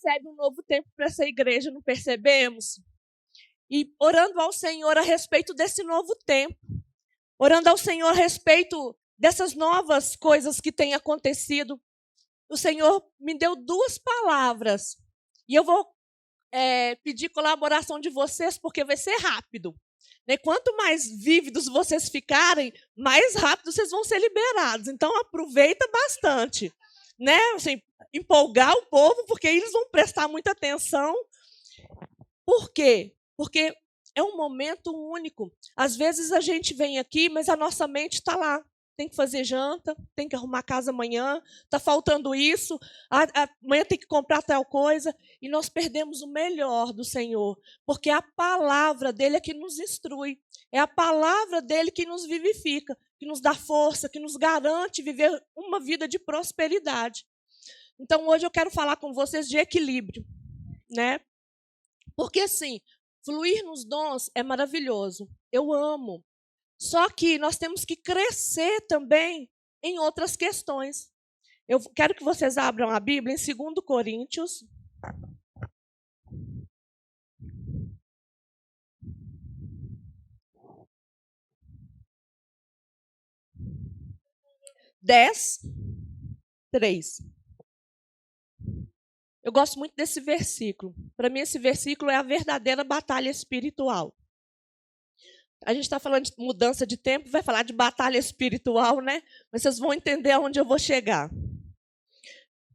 recebe um novo tempo para essa igreja, não percebemos? E orando ao Senhor a respeito desse novo tempo, orando ao Senhor a respeito dessas novas coisas que têm acontecido, o Senhor me deu 2 palavras. E eu vou pedir colaboração de vocês, porque vai ser rápido. Né? Quanto mais vívidos vocês ficarem, mais rápido vocês vão ser liberados. Então, aproveita bastante. Né? Assim, empolgar o povo, porque eles vão prestar muita atenção. Por quê? Porque é um momento único. Às vezes a gente vem aqui, mas a nossa mente está lá. Tem que fazer janta, tem que arrumar a casa amanhã, está faltando isso, amanhã tem que comprar tal coisa, e nós perdemos o melhor do Senhor, porque a palavra dele é que nos instrui, é a palavra dele que nos vivifica, que nos dá força, que nos garante viver uma vida de prosperidade. Então, hoje eu quero falar com vocês de equilíbrio, né? Porque, assim, fluir nos dons é maravilhoso, eu amo. Só que nós temos que crescer também em outras questões. Eu quero que vocês abram a Bíblia em 2 Coríntios. Dez, 3. Eu gosto muito desse versículo. Para mim, esse versículo é a verdadeira batalha espiritual. A gente está falando de mudança de tempo, vai falar de batalha espiritual, né? Mas vocês vão entender aonde eu vou chegar.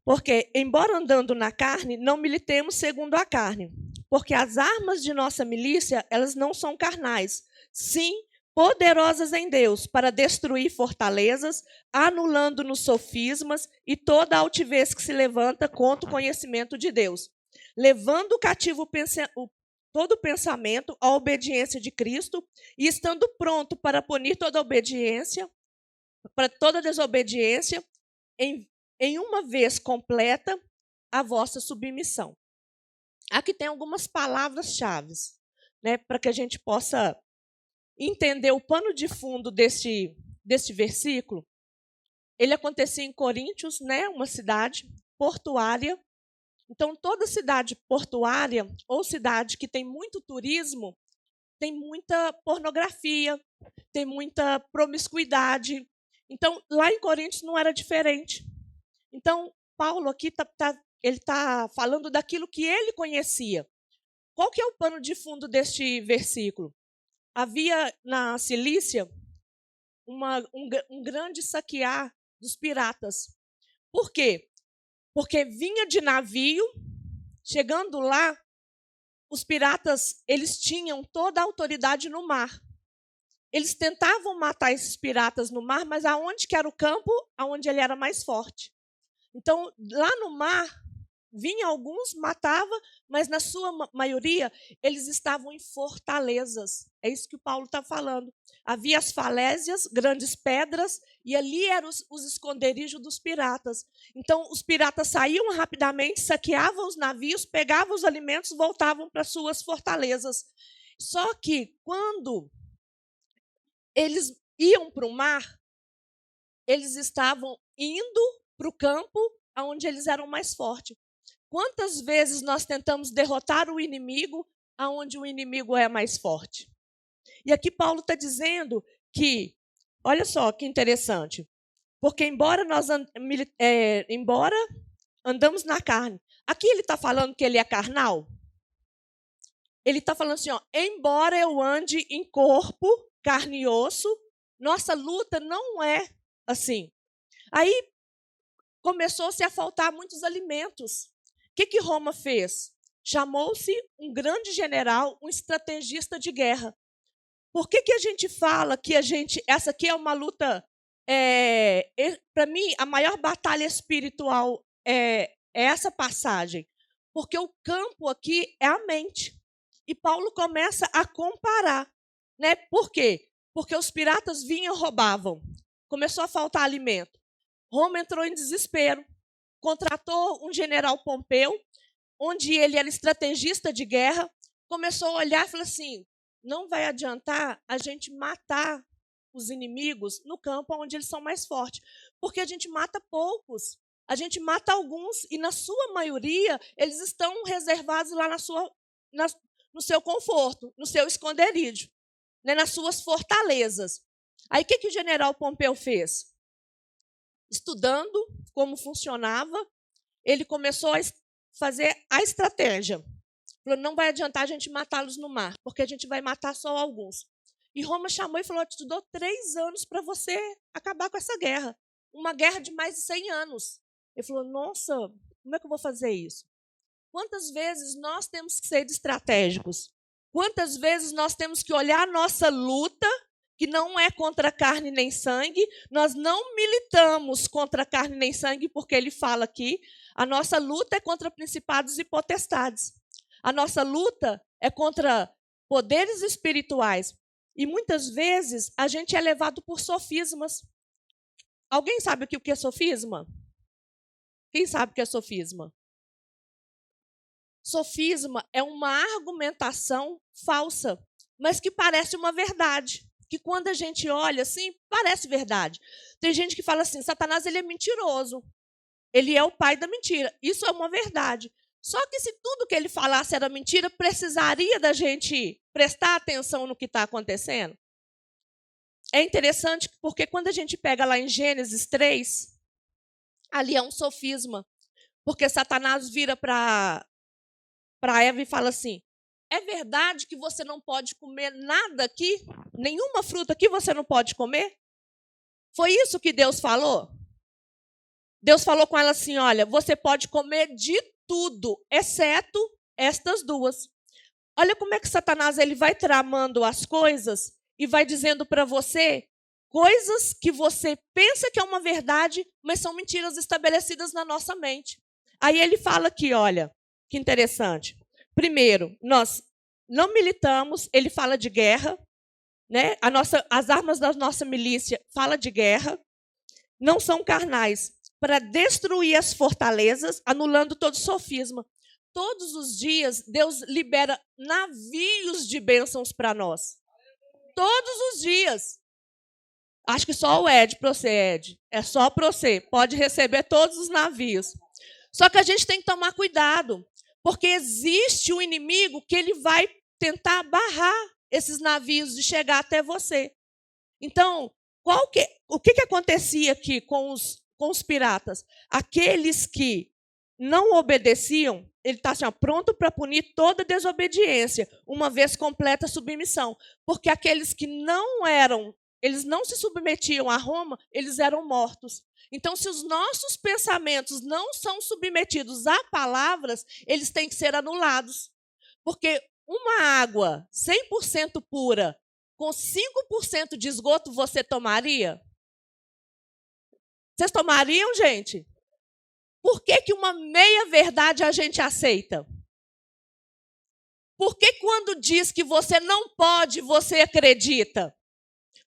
Porque, embora andando na carne, não militemos segundo a carne. Porque as armas de nossa milícia, elas não são carnais. Sim, poderosas em Deus, para destruir fortalezas, anulando-nos sofismas e toda altivez que se levanta contra o conhecimento de Deus. Levando cativo todo pensamento à obediência de Cristo e estando pronto para punir toda obediência, para toda desobediência, em uma vez completa, a vossa submissão. Aqui tem algumas palavras-chave, né, para que a gente possa entender o pano de fundo deste versículo. Ele acontecia em Coríntios, né, uma cidade portuária. Então, toda cidade portuária ou cidade que tem muito turismo, tem muita pornografia, tem muita promiscuidade. Então, lá em Coríntios não era diferente. Então, Paulo aqui ele está falando daquilo que ele conhecia. Qual que é o pano de fundo deste versículo? Havia na Cilícia um grande saquear dos piratas. Por quê? Porque vinha de navio, chegando lá, os piratas eles tinham toda a autoridade no mar. Eles tentavam matar esses piratas no mar, mas aonde que era o campo? Aonde ele era mais forte. Então, lá no mar, vinha alguns, matava, mas na sua maioria, eles estavam em fortalezas. É isso que o Paulo está falando. Havia as falésias, grandes pedras, e ali eram os esconderijos dos piratas. Então, os piratas saíam rapidamente, saqueavam os navios, pegavam os alimentos, voltavam para suas fortalezas. Só que, quando eles iam para o mar, eles estavam indo para o campo onde eles eram mais fortes. Quantas vezes nós tentamos derrotar o inimigo aonde o inimigo é mais forte? E aqui Paulo está dizendo que, olha só que interessante, porque embora andamos na carne, aqui ele está falando que ele é carnal? Ele está falando assim, ó, embora eu ande em corpo, carne e osso, nossa luta não é assim. Aí começou-se a faltar muitos alimentos. O que Roma fez? Chamou-se um grande general, um estrategista de guerra. Por que a gente fala que essa aqui é uma luta? Para mim, a maior batalha espiritual é essa passagem. Porque o campo aqui é a mente. E Paulo começa a comparar. Né? Por quê? Porque os piratas vinham e roubavam. Começou a faltar alimento. Roma entrou em desespero. Contratou um general Pompeu, onde ele era estrategista de guerra, começou a olhar e falou assim, não vai adiantar a gente matar os inimigos no campo onde eles são mais fortes, porque a gente mata poucos. a gente mata alguns e, na sua maioria, eles estão reservados lá no seu conforto, no seu esconderijo, né, nas suas fortalezas. Aí, o que o general Pompeu fez? Estudando como funcionava, ele começou a fazer a estratégia. Falou, não vai adiantar a gente matá-los no mar, porque a gente vai matar só alguns. E Roma chamou e falou, eu te dou 3 anos para você acabar com essa guerra. Uma guerra de mais de 100 anos. Ele falou, nossa, como é que eu vou fazer isso? Quantas vezes nós temos que ser estratégicos? Quantas vezes nós temos que olhar a nossa luta, que não é contra carne nem sangue, nós não militamos contra carne nem sangue, porque ele fala aqui, a nossa luta é contra principados e potestades. A nossa luta é contra poderes espirituais. E muitas vezes a gente é levado por sofismas. Alguém sabe o que é sofisma? Quem sabe o que é sofisma? Sofisma é uma argumentação falsa, mas que parece uma verdade. Que quando a gente olha assim, parece verdade. Tem gente que fala assim, Satanás ele é mentiroso. Ele é o pai da mentira. Isso é uma verdade. Só que se tudo que ele falasse era mentira, precisaria da gente prestar atenção no que está acontecendo? É interessante porque quando a gente pega lá em Gênesis 3, ali é um sofisma. Porque Satanás vira para Eva e fala assim, é verdade que você não pode comer nada aqui? Nenhuma fruta aqui você não pode comer? Foi isso que Deus falou? Deus falou com ela assim, olha, você pode comer de tudo, exceto estas duas. Olha como é que Satanás ele vai tramando as coisas e vai dizendo para você coisas que você pensa que é uma verdade, mas são mentiras estabelecidas na nossa mente. Aí ele fala aqui, olha, que interessante. Primeiro, nós não militamos, ele fala de guerra, né? As armas da nossa milícia fala de guerra, não são carnais, para destruir as fortalezas, anulando todo sofisma. Todos os dias, Deus libera navios de bênçãos para nós. Todos os dias. Acho que só o Ed procede. É só para você. Pode receber todos os navios. Só que a gente tem que tomar cuidado, porque existe um inimigo que ele vai tentar barrar esses navios de chegar até você. Então, o que acontecia aqui com os piratas? Aqueles que não obedeciam, ele está assim, pronto para punir toda desobediência, uma vez completa a submissão. Porque aqueles que eles não se submetiam a Roma, eles eram mortos. Então, se os nossos pensamentos não são submetidos a palavras, eles têm que ser anulados. Porque uma água 100% pura, com 5% de esgoto, você tomaria? Vocês tomariam, gente? Por que uma meia-verdade a gente aceita? Por que quando diz que você não pode, você acredita?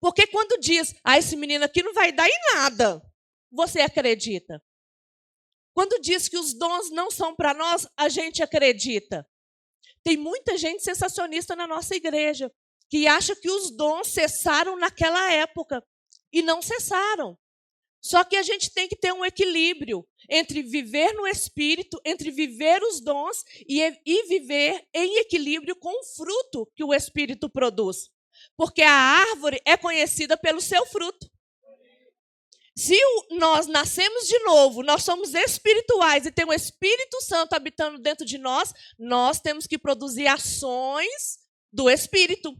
Por que quando diz, esse menino aqui não vai dar em nada, você acredita? Quando diz que os dons não são para nós, a gente acredita. Tem muita gente sensacionista na nossa igreja, que acha que os dons cessaram naquela época, e não cessaram. Só que a gente tem que ter um equilíbrio entre viver no Espírito, entre viver os dons e viver em equilíbrio com o fruto que o Espírito produz. Porque a árvore é conhecida pelo seu fruto. Se nós nascemos de novo, nós somos espirituais e tem o Espírito Santo habitando dentro de nós, nós temos que produzir ações do Espírito.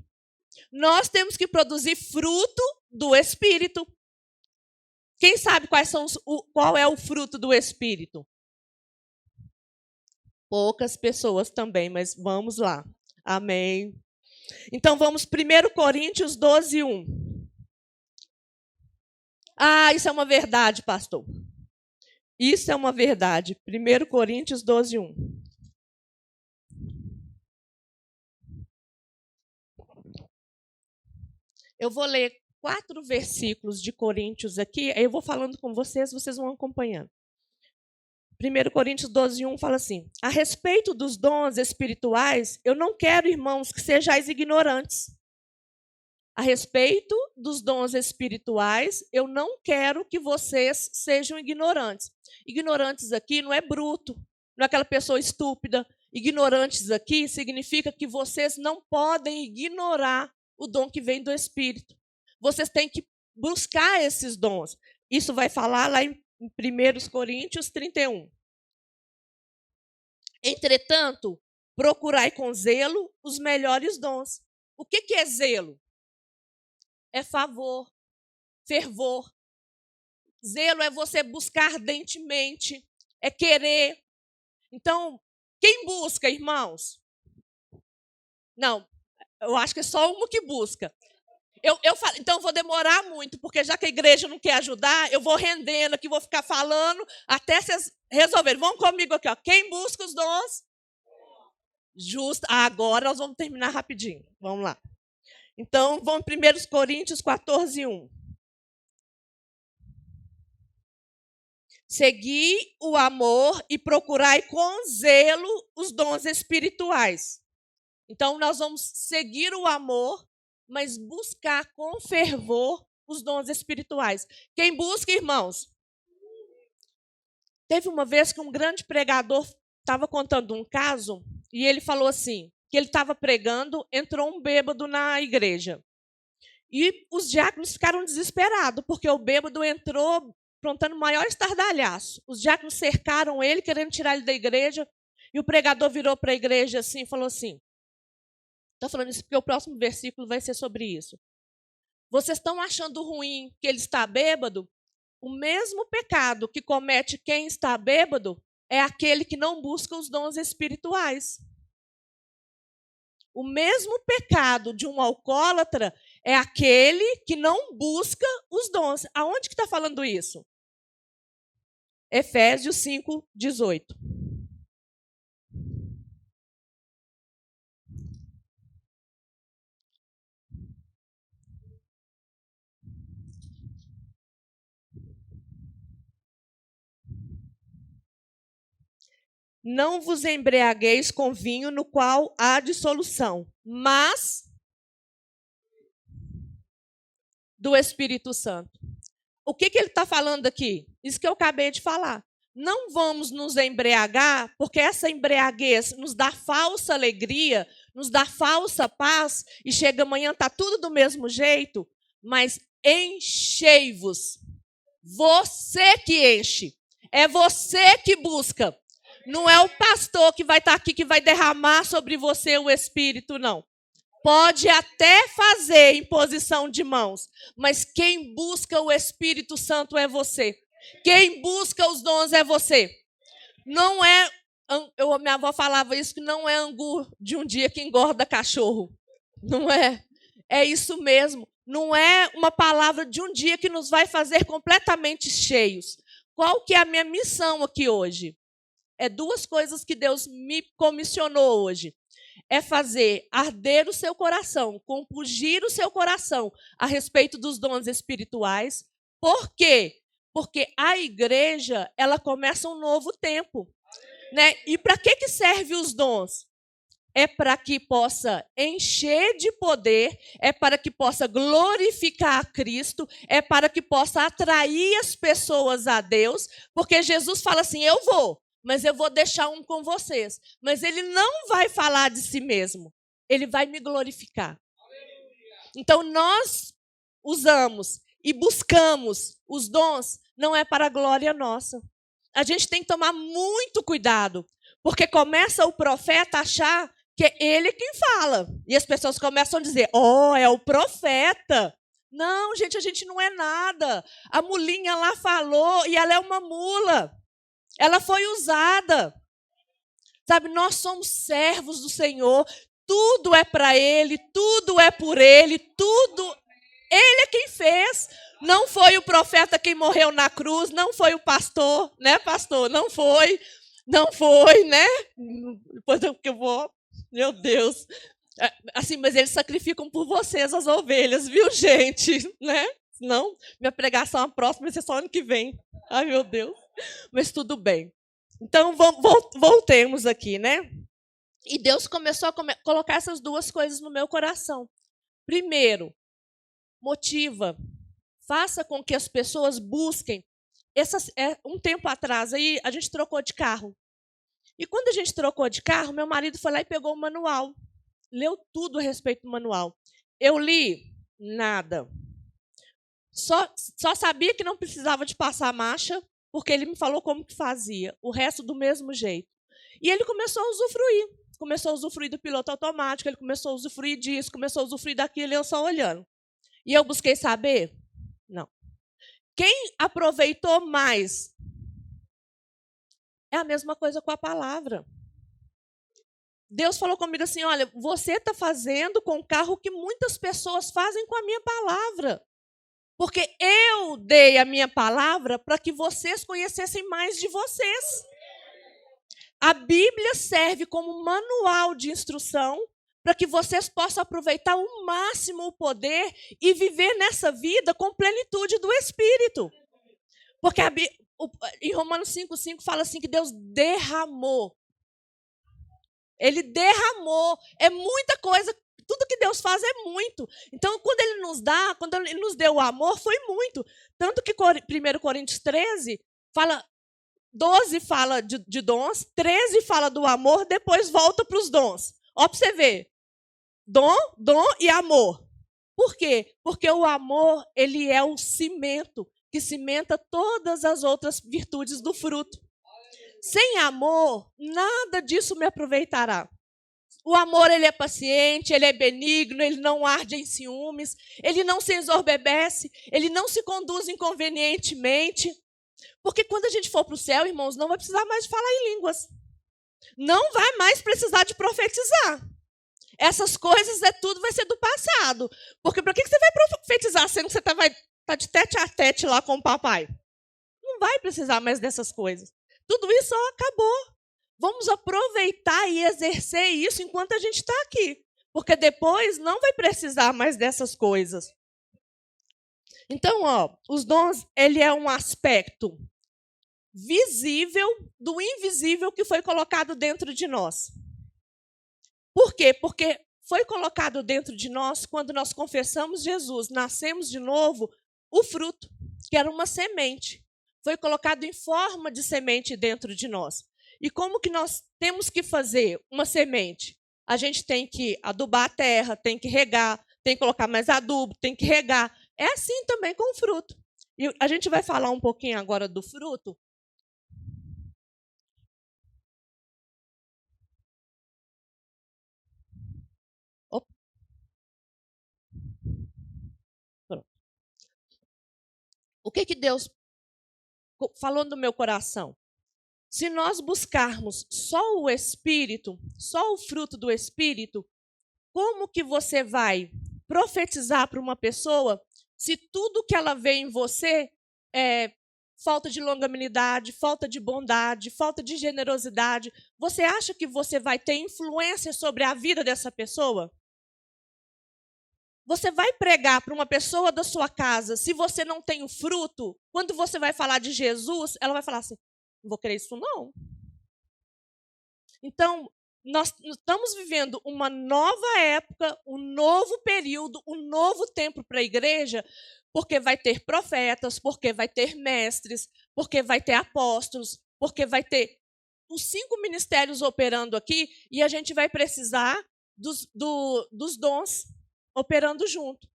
Nós temos que produzir fruto do Espírito. Quem sabe qual é o fruto do Espírito? Poucas pessoas também, mas vamos lá. Amém. Então vamos 1 Coríntios 12, 1. Isso é uma verdade, pastor. Isso é uma verdade. 1 Coríntios 12, 1. Eu vou ler 4 versículos de Coríntios aqui, aí eu vou falando com vocês, vocês vão acompanhando. 1 Coríntios 12, 1 fala assim, a respeito dos dons espirituais, eu não quero, irmãos, que sejais ignorantes. A respeito dos dons espirituais, eu não quero que vocês sejam ignorantes. Ignorantes aqui não é bruto, não é aquela pessoa estúpida. Ignorantes aqui significa que vocês não podem ignorar o dom que vem do Espírito. Vocês têm que buscar esses dons. Isso vai falar lá em 1 Coríntios 31. Entretanto, procurai com zelo os melhores dons. O que é zelo? É favor, fervor. Zelo é você buscar ardentemente, é querer. Então, quem busca, irmãos? Não, eu acho que é só uma que busca. Então, eu vou demorar muito, porque já que a igreja não quer ajudar, eu vou rendendo aqui, vou ficar falando até vocês resolverem. Vão comigo aqui, ó. Quem busca os dons? Justo. Agora nós vamos terminar rapidinho. Vamos lá. Então, vamos em 1 Coríntios 14, 1. Segui o amor e procurai com zelo os dons espirituais. Então, nós vamos seguir o amor, mas buscar com fervor os dons espirituais. Quem busca, irmãos? Teve uma vez que um grande pregador estava contando um caso e ele falou assim, que ele estava pregando, entrou um bêbado na igreja. E os diáconos ficaram desesperados, porque o bêbado entrou aprontando o maior estardalhaço. Os diáconos cercaram ele, querendo tirar ele da igreja, e o pregador virou para a igreja assim e falou assim, estou falando isso porque o próximo versículo vai ser sobre isso. Vocês estão achando ruim que ele está bêbado? O mesmo pecado que comete quem está bêbado é aquele que não busca os dons espirituais. O mesmo pecado de um alcoólatra é aquele que não busca os dons. Aonde que está falando isso? Efésios 5, 18. Não vos embriagueis com vinho no qual há dissolução, mas do Espírito Santo. O que ele está falando aqui? Isso que eu acabei de falar. Não vamos nos embriagar, porque essa embriaguez nos dá falsa alegria, nos dá falsa paz, e chega amanhã, está tudo do mesmo jeito, mas enchei-vos. Você que enche, é você que busca. Não é o pastor que vai estar aqui, que vai derramar sobre você o Espírito, não. Pode até fazer imposição de mãos, mas quem busca o Espírito Santo é você. Quem busca os dons é você. Não é, minha avó falava isso, que não é angu de um dia que engorda cachorro. Não é. É isso mesmo. Não é uma palavra de um dia que nos vai fazer completamente cheios. Qual que é a minha missão aqui hoje? É duas coisas que Deus me comissionou hoje. É fazer arder o seu coração, compungir o seu coração a respeito dos dons espirituais. Por quê? Porque a igreja, ela começa um novo tempo. Né? E para que serve os dons? É para que possa encher de poder, é para que possa glorificar a Cristo, é para que possa atrair as pessoas a Deus, porque Jesus fala assim, eu vou, mas eu vou deixar um com vocês. Mas ele não vai falar de si mesmo, ele vai me glorificar. Então, nós usamos e buscamos os dons, não é para a glória nossa. A gente tem que tomar muito cuidado, porque começa o profeta a achar que é ele quem fala. E as pessoas começam a dizer, é o profeta. Não, gente, a gente não é nada. A mulinha lá falou e ela é uma mula. Ela foi usada. Sabe, nós somos servos do Senhor. Tudo é para Ele, tudo é por Ele, tudo. Ele é quem fez. Não foi o profeta quem morreu na cruz, não foi o pastor, né, pastor? Não foi, né? Depois eu vou, meu Deus. Assim, mas eles sacrificam por vocês as ovelhas, viu, gente? Né? Não, minha pregação próxima vai ser só ano que vem. Ai, meu Deus. Mas tudo bem. Então, voltemos aqui, né? E Deus começou a colocar essas duas coisas no meu coração. Primeiro, motiva, faça com que as pessoas busquem. Um tempo atrás, aí a gente trocou de carro. E quando a gente trocou de carro, meu marido foi lá e pegou o manual. Leu tudo a respeito do manual. Eu li nada. Só sabia que não precisava de passar marcha, porque ele me falou como que fazia. O resto do mesmo jeito. E ele começou a usufruir. Começou a usufruir do piloto automático, ele começou a usufruir disso, começou a usufruir daquilo, e eu só olhando. E eu busquei saber? Não. Quem aproveitou mais? É a mesma coisa com a palavra. Deus falou comigo assim, olha, você está fazendo com o carro que muitas pessoas fazem com a minha palavra. Porque eu dei a minha palavra para que vocês conhecessem mais de vocês. A Bíblia serve como manual de instrução para que vocês possam aproveitar ao máximo o poder e viver nessa vida com plenitude do Espírito. Porque em Romanos 5,5 fala assim que Deus derramou. Ele derramou. É muita coisa. Tudo que Deus faz é muito. Então, quando Ele nos deu o amor, foi muito. Tanto que 1 Coríntios 13 fala... 12 fala de dons, 13 fala do amor, depois volta para os dons. Ó, para você ver. Dom e amor. Por quê? Porque o amor, ele é o cimento que cimenta todas as outras virtudes do fruto. Sem amor, nada disso me aproveitará. O amor, ele é paciente, ele é benigno, ele não arde em ciúmes, ele não se ensoberbece, ele não se conduz inconvenientemente. Porque quando a gente for para o céu, irmãos, não vai precisar mais de falar em línguas. Não vai mais precisar de profetizar. Essas coisas, tudo vai ser do passado. Porque para que você vai profetizar sendo que você vai estar de tete a tete lá com o papai? Não vai precisar mais dessas coisas. Tudo isso acabou. Vamos aproveitar e exercer isso enquanto a gente está aqui. Porque depois não vai precisar mais dessas coisas. Então, os dons, ele é um aspecto visível do invisível que foi colocado dentro de nós. Por quê? Porque foi colocado dentro de nós, quando nós confessamos Jesus, nascemos de novo, o fruto, que era uma semente. Foi colocado em forma de semente dentro de nós. E como que nós temos que fazer uma semente? A gente tem que adubar a terra, tem que regar, tem que colocar mais adubo, tem que regar. É assim também com o fruto. E a gente vai falar um pouquinho agora do fruto. Pronto. O que Deus falou no meu coração? Se nós buscarmos só o Espírito, só o fruto do Espírito, como que você vai profetizar para uma pessoa se tudo que ela vê em você é falta de longanimidade, falta de bondade, falta de generosidade? Você acha que você vai ter influência sobre a vida dessa pessoa? Você vai pregar para uma pessoa da sua casa, se você não tem o fruto, quando você vai falar de Jesus, ela vai falar assim, não vou querer isso não. Então, nós estamos vivendo uma nova época, um novo período, um novo tempo para a igreja, porque vai ter profetas, porque vai ter mestres, porque vai ter apóstolos, porque vai ter os 5 ministérios operando aqui, e a gente vai precisar dos dons operando junto.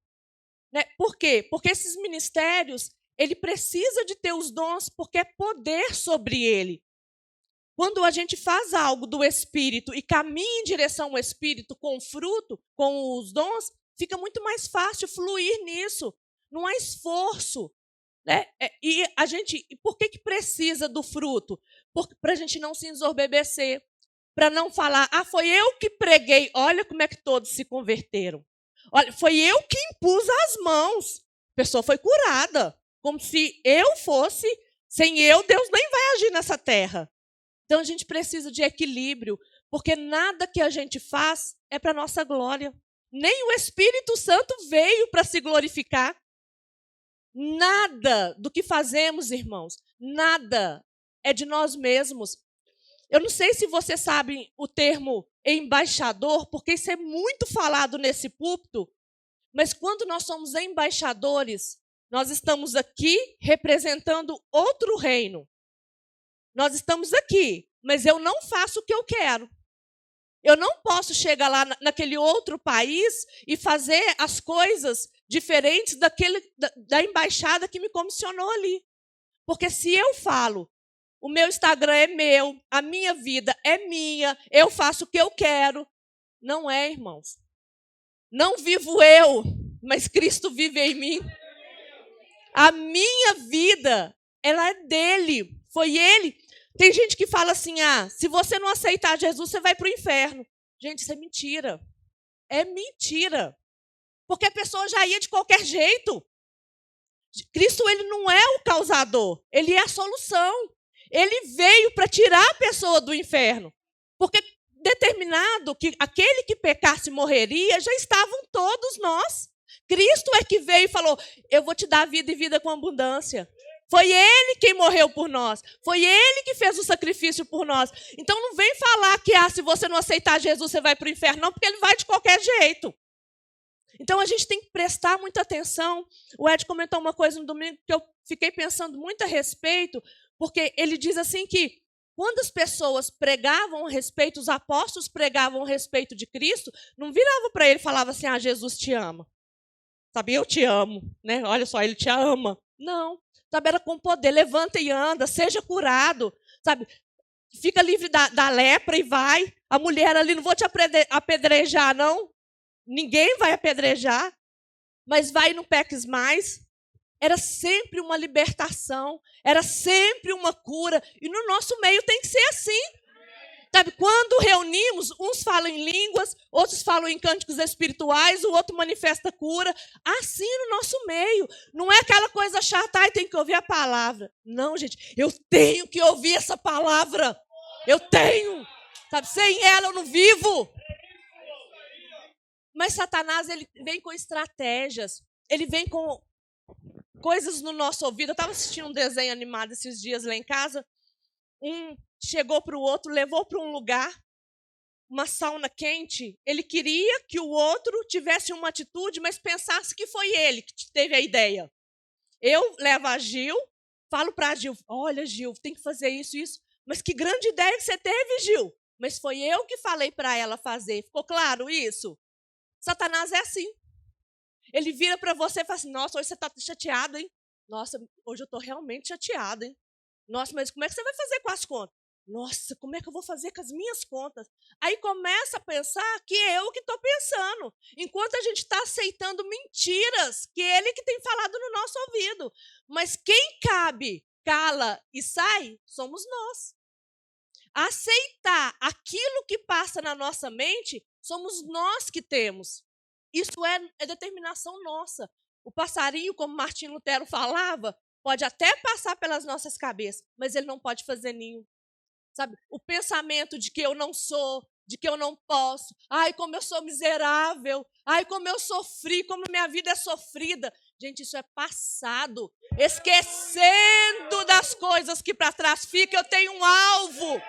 Né? Por quê? Porque esses ministérios, ele precisa de ter os dons, porque é poder sobre ele. Quando a gente faz algo do Espírito e caminha em direção ao Espírito com o fruto, com os dons, fica muito mais fácil fluir nisso. Não há esforço. Né? E por que precisa do fruto? Para a gente não se ensorbebecer, para não falar, foi eu que preguei, olha como é que todos se converteram. Olha, foi eu que impus as mãos. A pessoa foi curada. Como se eu fosse, sem eu, Deus nem vai agir nessa terra. Então, a gente precisa de equilíbrio, porque nada que a gente faz é para a nossa glória. Nem o Espírito Santo veio para se glorificar. Nada do que fazemos, irmãos, nada é de nós mesmos. Eu não sei se você sabe o termo embaixador, porque isso é muito falado nesse púlpito, Mas quando nós somos embaixadores, nós estamos aqui representando outro reino. Nós estamos aqui, mas eu não faço o que eu quero. Eu não posso chegar lá naquele outro país e fazer as coisas diferentes da embaixada que me comissionou ali. Porque se eu falo, o meu Instagram é meu, a minha vida é minha, eu faço o que eu quero. Não é, irmãos. Não vivo eu, mas Cristo vive em mim. A minha vida, ela é dele. Foi ele. Tem gente que fala assim, se você não aceitar Jesus, você vai para o inferno. Gente, isso é mentira. É mentira. Porque a pessoa já ia de qualquer jeito. Cristo, ele não é o causador. Ele é a solução. Ele veio para tirar a pessoa do inferno. Porque determinado que aquele que pecasse morreria, já estavam todos nós. Cristo é que veio e falou, eu vou te dar vida e vida com abundância. Foi ele quem morreu por nós. Foi ele que fez o sacrifício por nós. Então não vem falar que se você não aceitar Jesus, você vai para o inferno. Não, porque ele vai de qualquer jeito. Então a gente tem que prestar muita atenção. O Ed comentou uma coisa no domingo que eu fiquei pensando muito a respeito, porque ele diz assim que quando as pessoas pregavam a respeito, os apóstolos pregavam a respeito de Cristo, não virava para ele e falava assim, Jesus te ama. Sabe, eu te amo, né? Olha só, ele te ama. Não, sabe, era com poder, levanta e anda, seja curado, sabe? Fica livre da lepra e vai. A mulher ali, não vou te apedrejar, não. Ninguém vai apedrejar, mas vai e não peques mais. Era sempre uma libertação, era sempre uma cura. E no nosso meio tem que ser assim. Sabe, quando reunimos, uns falam em línguas, outros falam em cânticos espirituais, o outro manifesta cura. Assim no nosso meio. Não é aquela coisa chata, tem que ouvir a palavra. Não, gente, eu tenho que ouvir essa palavra. Eu tenho. Sabe, sem ela eu não vivo. Mas Satanás, ele vem com estratégias. Ele vem com coisas no nosso ouvido. Eu estava assistindo um desenho animado esses dias lá em casa. Um chegou para o outro, levou para um lugar, uma sauna quente. Ele queria que o outro tivesse uma atitude, mas pensasse que foi ele que teve a ideia. Eu levo a Gil, falo para a Gil, olha, Gil, tem que fazer isso, isso. Mas que grande ideia que você teve, Gil. Mas foi eu que falei para ela fazer. Ficou claro isso? Satanás é assim. Ele vira para você e fala assim, nossa, hoje você está chateado, hein? Nossa, hoje eu estou realmente chateado, hein? Nossa, mas como é que você vai fazer com as contas? Nossa, como é que eu vou fazer com as minhas contas? Aí começa a pensar que é eu que estou pensando. Enquanto a gente está aceitando mentiras que ele que tem falado no nosso ouvido. Mas quem cabe, cala e sai, somos nós. Aceitar aquilo que passa na nossa mente, somos nós que temos. Isso é determinação nossa. O passarinho, como Martim Lutero falava, pode até passar pelas nossas cabeças, mas ele não pode fazer ninho. Sabe? O pensamento de que eu não sou, de que eu não posso. Ai, como eu sou miserável. Ai, como eu sofri, como minha vida é sofrida. Gente, isso é passado. Esquecendo das coisas que para trás ficam, eu tenho um alvo.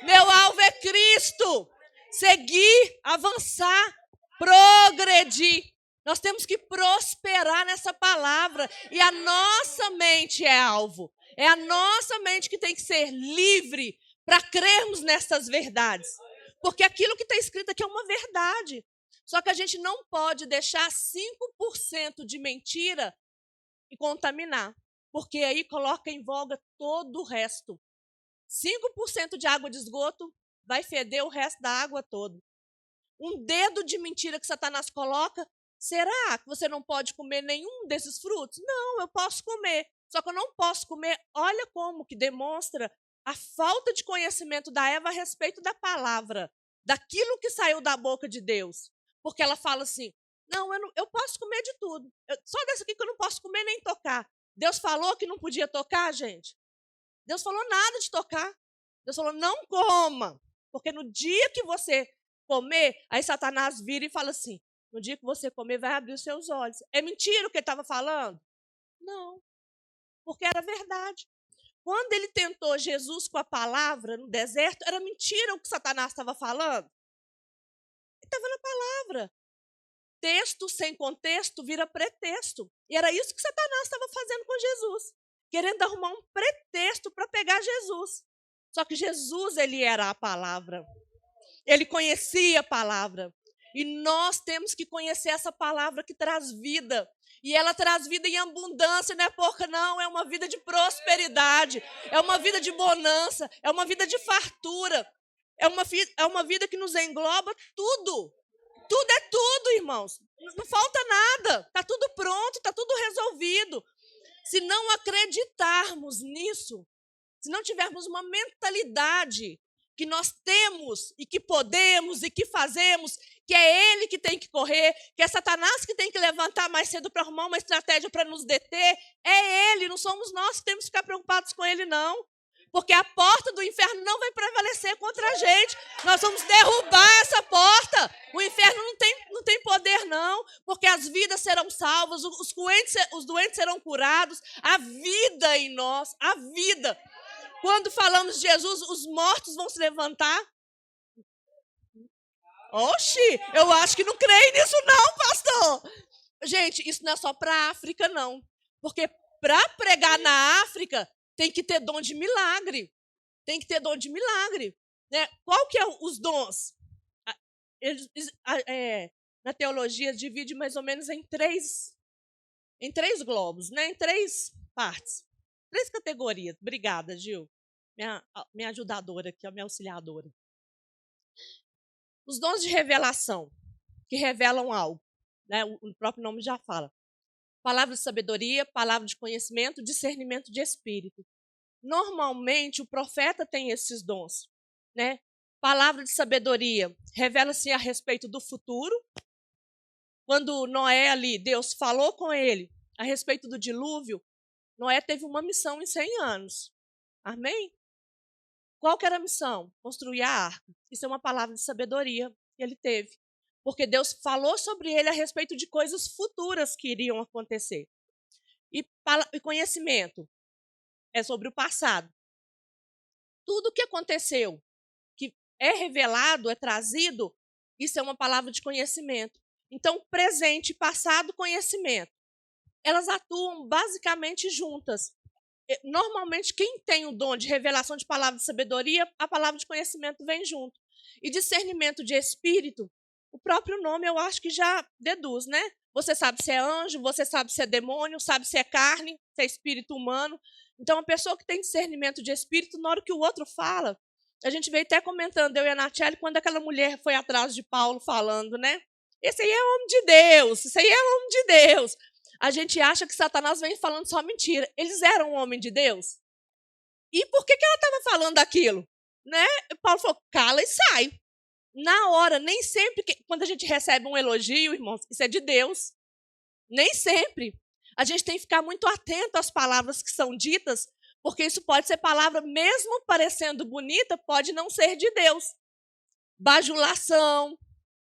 Meu alvo é Cristo. Seguir, avançar, progredir. Nós temos que prosperar nessa palavra. E a nossa mente é alvo. É a nossa mente que tem que ser livre para crermos nessas verdades. Porque aquilo que está escrito aqui é uma verdade. Só que a gente não pode deixar 5% de mentira e contaminar. Porque aí coloca em voga todo o resto. 5% de água de esgoto vai feder o resto da água toda. Um dedo de mentira que Satanás coloca, será que você não pode comer nenhum desses frutos? Não, eu posso comer. Só que eu não posso comer. Olha como que demonstra a falta de conhecimento da Eva a respeito da palavra, daquilo que saiu da boca de Deus. Porque ela fala assim, não, eu posso comer de tudo. Só dessa aqui que eu não posso comer nem tocar. Deus falou que não podia tocar, gente? Deus falou nada de tocar. Deus falou, não coma. Porque no dia que você comer, aí Satanás vira e fala assim, no dia que você comer, vai abrir os seus olhos. É mentira o que ele estava falando? Não, porque era verdade. Quando ele tentou Jesus com a palavra no deserto, era mentira o que Satanás estava falando? Ele estava na palavra. texto sem contexto vira pretexto. E era isso que Satanás estava fazendo com Jesus, querendo arrumar um pretexto para pegar Jesus. Só que Jesus, ele era a palavra. Ele conhecia a palavra. E nós temos que conhecer essa palavra que traz vida. E ela traz vida em abundância, não é pouca não, é uma vida de prosperidade, é uma vida de bonança, é uma vida de fartura, é uma vida que nos engloba tudo. Tudo é tudo, irmãos. Não falta nada, está tudo pronto, está tudo resolvido. Se não acreditarmos nisso, se não tivermos uma mentalidade que nós temos e que podemos e que fazemos, que é ele que tem que correr, que é Satanás que tem que levantar mais cedo para arrumar uma estratégia para nos deter, é ele, não somos nós que temos que ficar preocupados com ele, não. Porque a porta do inferno não vai prevalecer contra a gente. Nós vamos derrubar essa porta. O inferno não tem poder, não. Porque as vidas serão salvas, os doentes serão curados. A vida em nós, a vida. Quando falamos de Jesus, os mortos vão se levantar. Oxi, eu acho que não creio nisso não, pastor. Gente, isso não é só para a África, não. Porque para pregar na África, tem que ter dom de milagre. Tem que ter dom de milagre. Né? Qual que é os dons? Na teologia, divide mais ou menos em três globos, né? Em 3 partes. 3 categorias. Obrigada, Gil. Minha ajudadora aqui, minha auxiliadora. Os dons de revelação, que revelam algo. Né? O próprio nome já fala. Palavra de sabedoria, palavra de conhecimento, discernimento de espírito. Normalmente, o profeta tem esses dons. Né? Palavra de sabedoria revela-se a respeito do futuro. Quando Noé ali, Deus falou com ele a respeito do dilúvio, Noé teve uma missão em 100 anos. Amém? Qual que era a missão? Construir a arca. Isso é uma palavra de sabedoria que ele teve. Porque Deus falou sobre ele a respeito de coisas futuras que iriam acontecer. E conhecimento é sobre o passado. Tudo que aconteceu, que é revelado, é trazido, isso é uma palavra de conhecimento. Então, presente, passado, conhecimento. Elas atuam basicamente juntas. Normalmente, quem tem o dom de revelação de palavra de sabedoria, a palavra de conhecimento vem junto. E discernimento de espírito, o próprio nome eu acho que já deduz, né? Você sabe se é anjo, você sabe se é demônio, sabe se é carne, se é espírito humano. Então, a pessoa que tem discernimento de espírito, na hora que o outro fala, a gente veio até comentando, eu e a Natiele, quando aquela mulher foi atrás de Paulo falando, né? Esse aí é homem de Deus, esse aí é homem de Deus. A gente acha que Satanás vem falando só mentira. Eles eram homem de Deus? E por que ela estava falando aquilo? Né? Paulo falou, cala e sai. Na hora, nem sempre, quando a gente recebe um elogio, irmãos, isso é de Deus. Nem sempre. A gente tem que ficar muito atento às palavras que são ditas, porque isso pode ser palavra, mesmo parecendo bonita, pode não ser de Deus. Bajulação,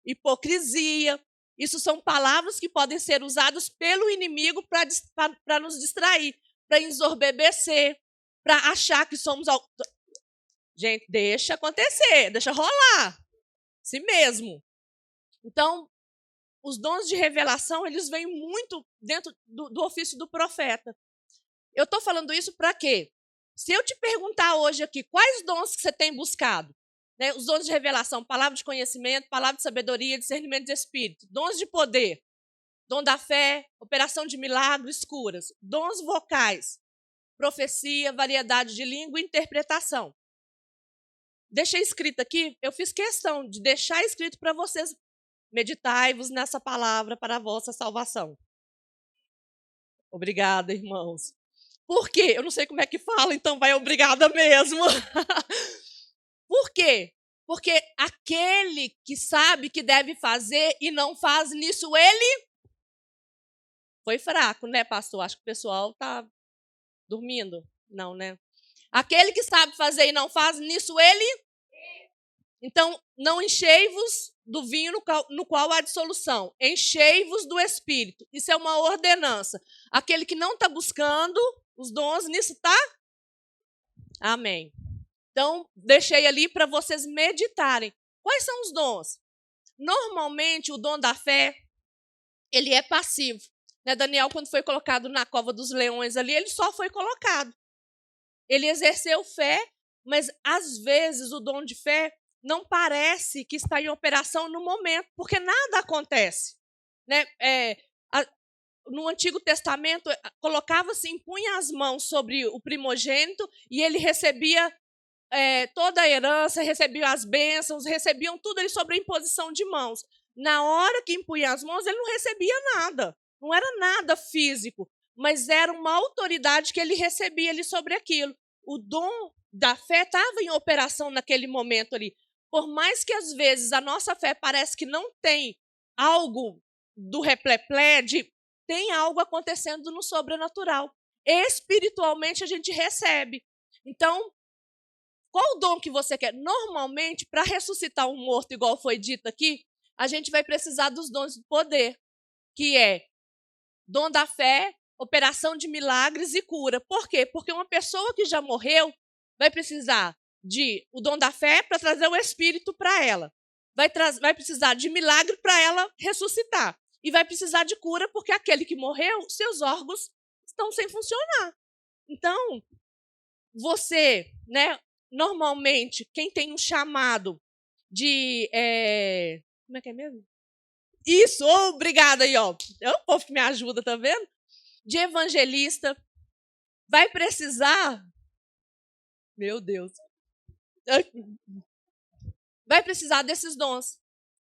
hipocrisia. Isso são palavras que podem ser usadas pelo inimigo para nos distrair, para ensorbebecer, para achar que somos... Gente, deixa acontecer, deixa rolar. Si mesmo. Então, os dons de revelação, eles vêm muito dentro do ofício do profeta. Eu estou falando isso para quê? Se eu te perguntar hoje aqui, quais dons que você tem buscado? Né? Os dons de revelação, palavra de conhecimento, palavra de sabedoria, discernimento de espírito, dons de poder, dom da fé, operação de milagres, curas, dons vocais, profecia, variedade de língua e interpretação. Deixei escrito aqui, eu fiz questão de deixar escrito para vocês, meditai-vos nessa palavra para a vossa salvação. Obrigada, irmãos. Por quê? Eu não sei como é que fala, então vai obrigada mesmo. Por quê? Porque aquele que sabe que deve fazer e não faz nisso, ele foi fraco, né, pastor? Acho que o pessoal está dormindo. Não, né? Aquele que sabe fazer e não faz nisso, ele... Então, não enchei-vos do vinho no qual há dissolução. Enchei-vos do Espírito. Isso é uma ordenança. Aquele que não está buscando os dons, nisso está? Amém. Então, deixei ali para vocês meditarem. Quais são os dons? Normalmente, o dom da fé, ele é passivo. Né? Daniel, quando foi colocado na cova dos leões ali, ele só foi colocado. Ele exerceu fé, mas às vezes o dom de fé não parece que está em operação no momento, porque nada acontece. Né? No Antigo Testamento, colocava-se, impunha as mãos sobre o primogênito e ele recebia toda a herança, recebia as bênçãos, recebiam tudo ali sobre a imposição de mãos. Na hora que impunha as mãos, ele não recebia nada. Não era nada físico, mas era uma autoridade que ele recebia ali sobre aquilo. O dom da fé estava em operação naquele momento ali. Por mais que, às vezes, a nossa fé parece que não tem algo do repleplé, tem algo acontecendo no sobrenatural. Espiritualmente, a gente recebe. Então, qual o dom que você quer? Normalmente, para ressuscitar um morto, igual foi dito aqui, a gente vai precisar dos dons do poder, que é dom da fé, operação de milagres e cura. Por quê? Porque uma pessoa que já morreu vai precisar o dom da fé para trazer o espírito para ela. Vai precisar de milagre para ela ressuscitar. E vai precisar de cura porque aquele que morreu, seus órgãos estão sem funcionar. Então, você, né, normalmente, quem tem um chamado de... como é que é mesmo? Isso, obrigada aí, ó. É o povo que me ajuda, tá vendo? De evangelista, vai precisar... Meu Deus. Vai precisar desses dons.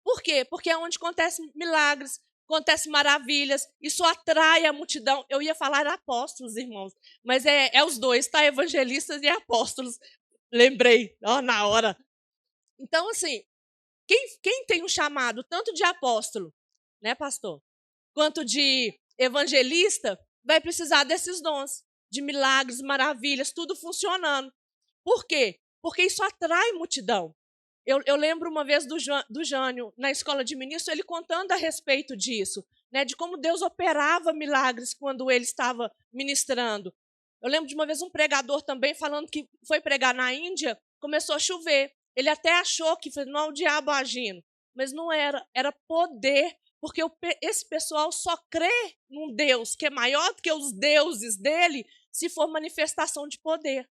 Por quê? Porque é onde acontecem milagres, acontecem maravilhas, isso atrai a multidão. Eu ia falar apóstolos, irmãos, mas é os dois, tá? Evangelistas e apóstolos. Lembrei, ó, na hora. Então, assim, quem tem um chamado tanto de apóstolo, né, pastor, quanto de evangelista, vai precisar desses dons, de milagres, maravilhas, tudo funcionando. Por quê? Porque isso atrai multidão. Eu lembro uma vez do Jânio, na escola de ministro, ele contando a respeito disso, né, de como Deus operava milagres quando ele estava ministrando. Eu lembro de uma vez um pregador também falando que foi pregar na Índia, começou a chover. Ele até achou que não é o diabo agindo, mas não era, era poder, porque esse pessoal só crê num Deus que é maior do que os deuses dele, se for manifestação de poder.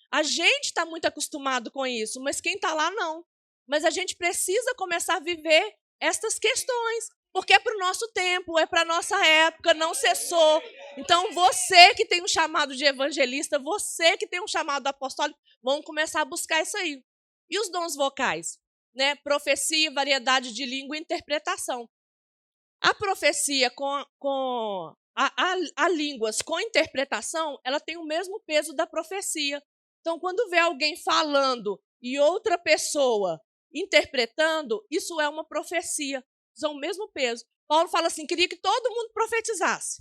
A gente está muito acostumado com isso, mas quem está lá não. Mas a gente precisa começar a viver estas questões, porque é para o nosso tempo, é para a nossa época, não cessou. Então, você que tem um chamado de evangelista, você que tem um chamado apostólico, vamos começar a buscar isso aí. E os dons vocais? Né? Profecia, variedade de língua e interpretação. A profecia com línguas com interpretação, ela tem o mesmo peso da profecia. Então, quando vê alguém falando e outra pessoa interpretando, isso é uma profecia. São o mesmo peso. Paulo fala assim, queria que todo mundo profetizasse.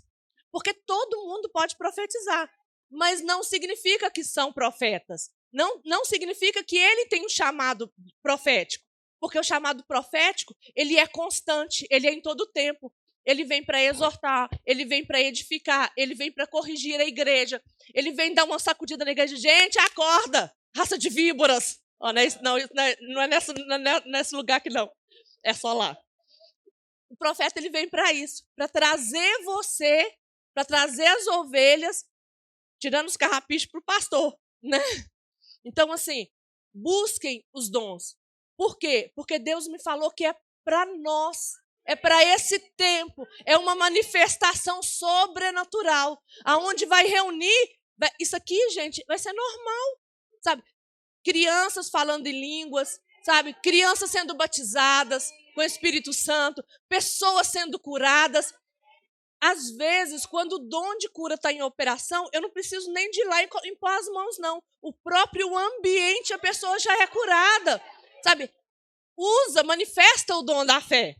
Porque todo mundo pode profetizar. Mas não significa que são profetas. Não significa que ele tem um chamado profético. Porque o chamado profético, ele é constante, ele é em todo o tempo. Ele vem para exortar, ele vem para edificar, ele vem para corrigir a igreja, ele vem dar uma sacudida na igreja. Gente, acorda, raça de víboras. Oh, não é nesse lugar aqui, não. É só lá. O profeta ele vem para isso, para trazer você, para trazer as ovelhas, tirando os carrapichos para o pastor. Né? Então, assim, busquem os dons. Por quê? Porque Deus me falou que é para nós. É para esse tempo, é uma manifestação sobrenatural, aonde vai reunir, isso aqui, gente, vai ser normal, sabe? Crianças falando em línguas, sabe? Crianças sendo batizadas com o Espírito Santo, pessoas sendo curadas. Às vezes, quando o dom de cura está em operação, eu não preciso nem de ir lá e impor as mãos, não. O próprio ambiente, a pessoa já é curada, sabe? Manifesta o dom da fé.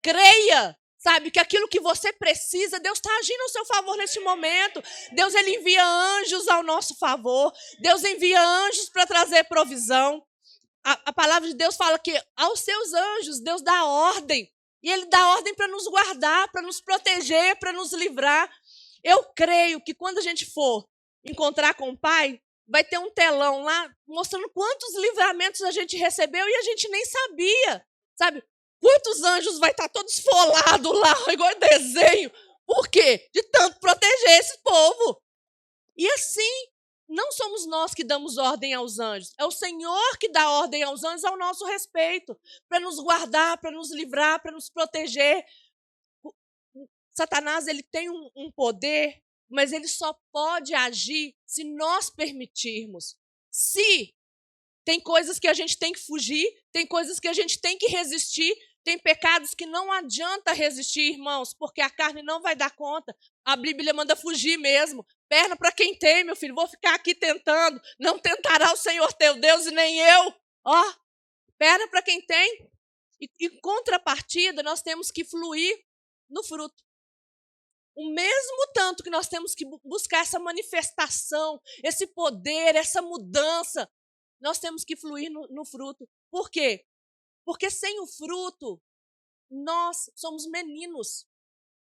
Creia, sabe, que aquilo que você precisa, Deus está agindo ao seu favor neste momento. Deus ele envia anjos ao nosso favor. Deus envia anjos para trazer provisão. A palavra de Deus fala que aos seus anjos Deus dá ordem. E ele dá ordem para nos guardar, para nos proteger, para nos livrar. Eu creio que quando a gente for encontrar com o Pai, vai ter um telão lá mostrando quantos livramentos a gente recebeu e a gente nem sabia, sabe? Quantos anjos vai estar todos esfolados lá, igual desenho? Por quê? De tanto proteger esse povo. E assim, não somos nós que damos ordem aos anjos. É o Senhor que dá ordem aos anjos ao nosso respeito, para nos guardar, para nos livrar, para nos proteger. Satanás, ele tem um poder, mas ele só pode agir se nós permitirmos. Se tem coisas que a gente tem que fugir, tem coisas que a gente tem que resistir, tem pecados que não adianta resistir, irmãos, porque a carne não vai dar conta. A Bíblia manda fugir mesmo. Perna para quem tem, meu filho. Vou ficar aqui tentando. Não tentará o Senhor teu Deus e nem eu. Ó, perna para quem tem. E em contrapartida, nós temos que fluir no fruto. O mesmo tanto que nós temos que buscar essa manifestação, esse poder, essa mudança, nós temos que fluir no fruto. Por quê? Porque sem o fruto, nós somos meninos,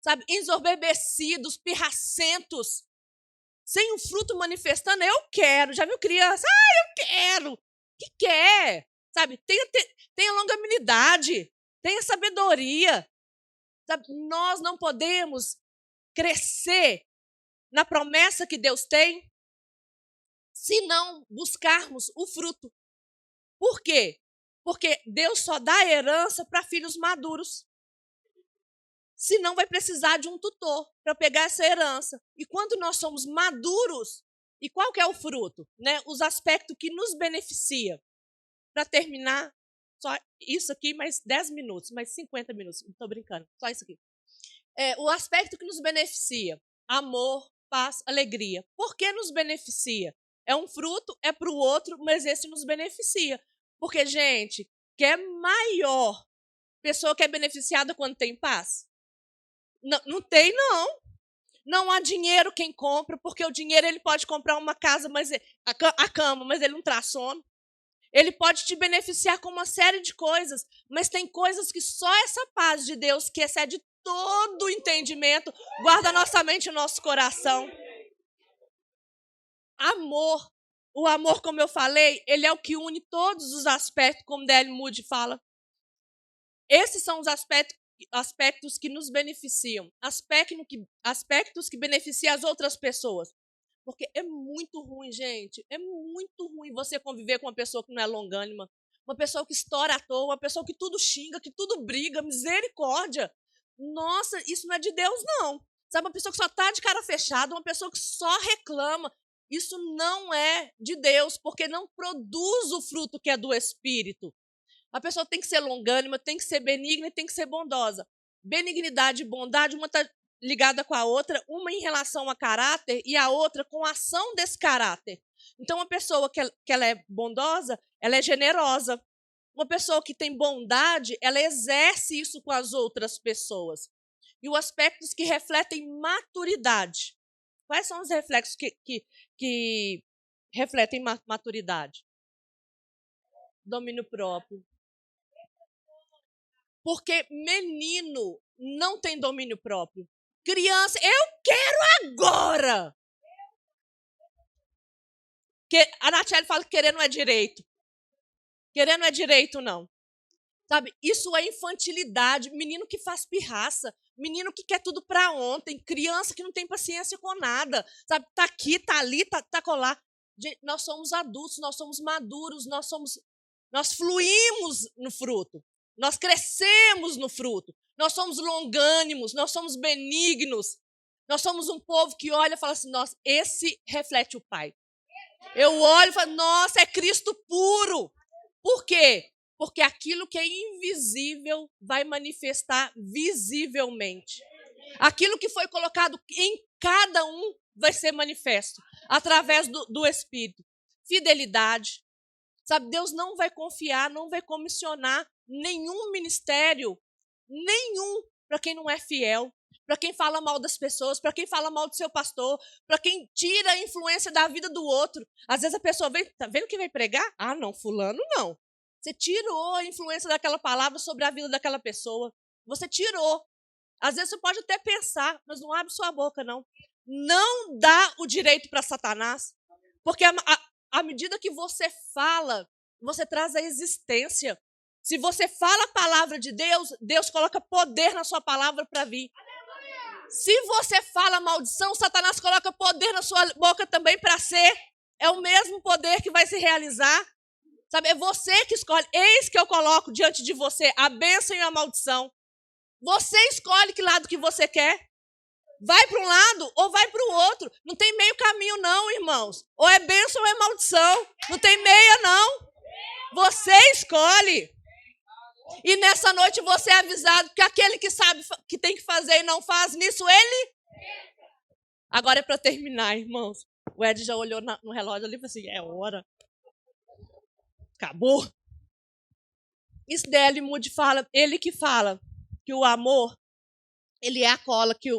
sabe? Ensoberbecidos, pirracentos. Sem o fruto manifestando, eu quero. Já viu criança? Eu quero. Que quer? Sabe? Tenha longanimidade, tenha sabedoria. Sabe? Nós não podemos crescer na promessa que Deus tem se não buscarmos o fruto. Por quê? Porque Deus só dá herança para filhos maduros. Senão vai precisar de um tutor para pegar essa herança. E quando nós somos maduros, e qual que é o fruto? Né? Os aspectos que nos beneficiam. Para terminar, só isso aqui, mais 10 minutos, mais 50 minutos. Não estou brincando, só isso aqui. O aspecto que nos beneficia. Amor, paz, alegria. Por que nos beneficia? É um fruto, é para o outro, mas esse nos beneficia. Porque, gente, quer maior pessoa que é beneficiada quando tem paz? Não tem, não. Não há dinheiro quem compra, porque o dinheiro ele pode comprar uma casa, mas a cama, mas ele não traz sono. Ele pode te beneficiar com uma série de coisas, mas tem coisas que só essa paz de Deus, que excede todo o entendimento, guarda a nossa mente e o nosso coração. Amor. O amor, como eu falei, ele é o que une todos os aspectos, como D.L. Moody fala. Esses são os aspectos que nos beneficiam, aspectos que beneficiam as outras pessoas. Porque é muito ruim, gente, é muito ruim você conviver com uma pessoa que não é longânima, uma pessoa que estoura à toa, uma pessoa que tudo xinga, que tudo briga, misericórdia. Nossa, isso não é de Deus, não. Sabe, uma pessoa que só está de cara fechada, uma pessoa que só reclama. Isso não é de Deus, porque não produz o fruto que é do Espírito. A pessoa tem que ser longânima, tem que ser benigna e tem que ser bondosa. Benignidade e bondade, uma está ligada com a outra, uma em relação a caráter e a outra com a ação desse caráter. Então, uma pessoa que ela é bondosa, ela é generosa. Uma pessoa que tem bondade, ela exerce isso com as outras pessoas. E os aspectos que refletem maturidade. Quais são os reflexos que refletem maturidade? Domínio próprio. Porque menino não tem domínio próprio. Criança, eu quero agora. A Nathalie fala que querer não é direito. Querer não é direito, não. Sabe, isso é infantilidade. Menino que faz pirraça. Menino que quer tudo para ontem. Criança que não tem paciência com nada. Sabe, tá aqui, tá ali, tá colar. Gente, nós somos adultos, nós somos maduros, nós fluímos no fruto. Nós crescemos no fruto. Nós somos longânimos, nós somos benignos. Nós somos um povo que olha e fala assim, nossa, esse reflete o Pai. Eu olho e falo, nossa, é Cristo puro. Por quê? Porque aquilo que é invisível vai manifestar visivelmente. Aquilo que foi colocado em cada um vai ser manifesto através do Espírito. Fidelidade. Sabe, Deus não vai confiar, não vai comissionar nenhum ministério, nenhum, para quem não é fiel, para quem fala mal das pessoas, para quem fala mal do seu pastor, para quem tira a influência da vida do outro. Às vezes a pessoa vem, tá vendo que vai pregar? Ah, não, fulano não. Você tirou a influência daquela palavra sobre a vida daquela pessoa. Você tirou. Às vezes você pode até pensar, mas não abre sua boca, não. Não dá o direito para Satanás, porque à medida que você fala, você traz a existência. Se você fala a palavra de Deus, Deus coloca poder na sua palavra para vir. Se você fala maldição, Satanás coloca poder na sua boca também para ser. É o mesmo poder que vai se realizar. Sabe, é você que escolhe. Eis que eu coloco diante de você a bênção e a maldição. Você escolhe que lado que você quer. Vai para um lado ou vai para o outro. Não tem meio caminho não, irmãos. Ou é bênção ou é maldição. Não tem meia não. Você escolhe. E nessa noite você é avisado que aquele que sabe que tem que fazer e não faz, nisso ele... Agora é para terminar, irmãos. O Ed já olhou no relógio ali e falou assim, é hora. Acabou. D.L. Moody fala, ele que fala que o amor, ele é a cola que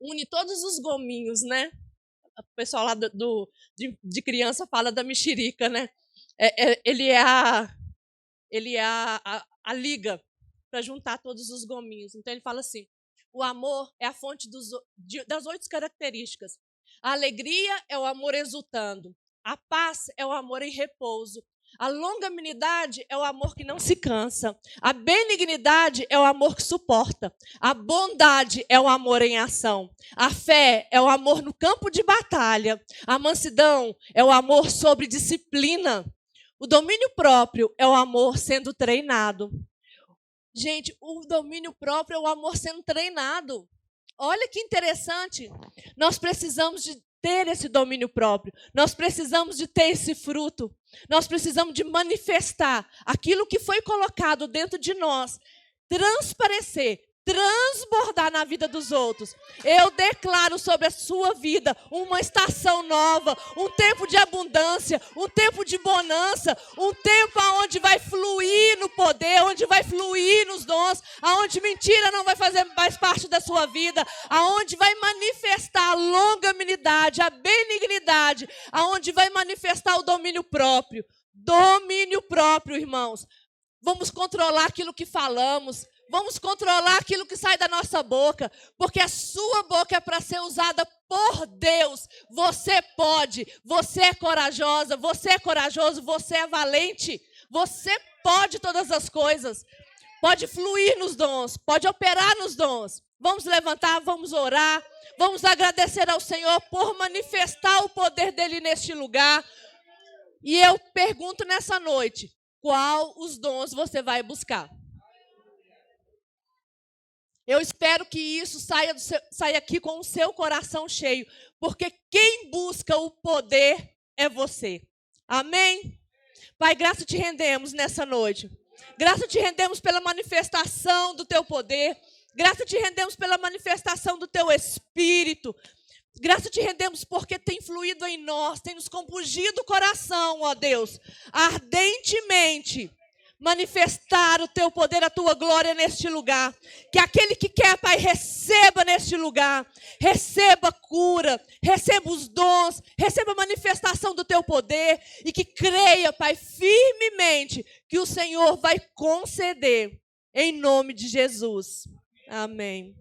une todos os gominhos, né? O pessoal lá de criança fala da mexerica, né? Ele é a liga para juntar todos os gominhos. Então ele fala assim, o amor é a fonte das 8 características. A alegria é o amor exultando. A paz é o amor em repouso. A longanimidade é o amor que não se cansa. A benignidade é o amor que suporta. A bondade é o amor em ação. A fé é o amor no campo de batalha. A mansidão é o amor sob disciplina. O domínio próprio é o amor sendo treinado. Gente, o domínio próprio é o amor sendo treinado. Olha que interessante. Nós precisamos de ter esse domínio próprio. Nós precisamos de ter esse fruto. Nós precisamos de manifestar aquilo que foi colocado dentro de nós, transparecer, transbordar na vida dos outros. Eu declaro sobre a sua vida uma estação nova, um tempo de abundância, um tempo de bonança, um tempo onde vai fluir no poder, onde vai fluir nos dons, aonde mentira não vai fazer mais parte da sua vida, aonde vai manifestar a longanimidade, a benignidade, aonde vai manifestar o domínio próprio. Domínio próprio, irmãos. Vamos controlar aquilo que falamos. Vamos controlar aquilo que sai da nossa boca, porque a sua boca é para ser usada por Deus. Você pode, você é corajosa, você é corajoso, você é valente. Você pode todas as coisas. Pode fluir nos dons, pode operar nos dons. Vamos levantar, vamos orar, vamos agradecer ao Senhor por manifestar o poder dele neste lugar. E eu pergunto nessa noite, qual os dons você vai buscar? Eu espero que isso saia aqui com o seu coração cheio, porque quem busca o poder é você. Amém? Pai, graça te rendemos nessa noite. Graça te rendemos pela manifestação do teu poder. Graça te rendemos pela manifestação do teu Espírito. Graça te rendemos porque tem fluído em nós, tem nos compungido o coração, ó Deus, ardentemente. Manifestar o teu poder, a tua glória neste lugar. Que aquele que quer, Pai, receba neste lugar. Receba cura, receba os dons, receba a manifestação do teu poder. E que creia, Pai, firmemente que o Senhor vai conceder. Em nome de Jesus. Amém.